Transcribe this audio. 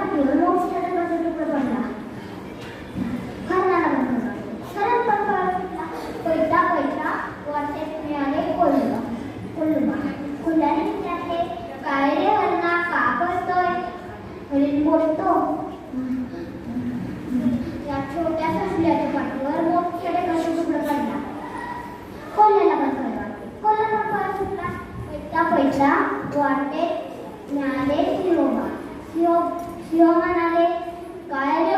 पाठीवर मोठ्या ढगाचा तुकडा पडला. हरणाला बनवला. हरण पण पळत सुटला. पैसा पैसा वाटेत मिळाले कोल्हा. कोल्ह्याने विचारले, काय रे हरणा, का पळतोय? हरीण बोलतो, या छोट्या ससल्याच्या पाठीवर मोठ्या ढगाचा तुकडा पडला. कोल्ह्याला पण कळलं वाटते. कोल्हा पण पळत सुटला. पैसा वाटेत मिळाले सिंह म्हणाले, काय रे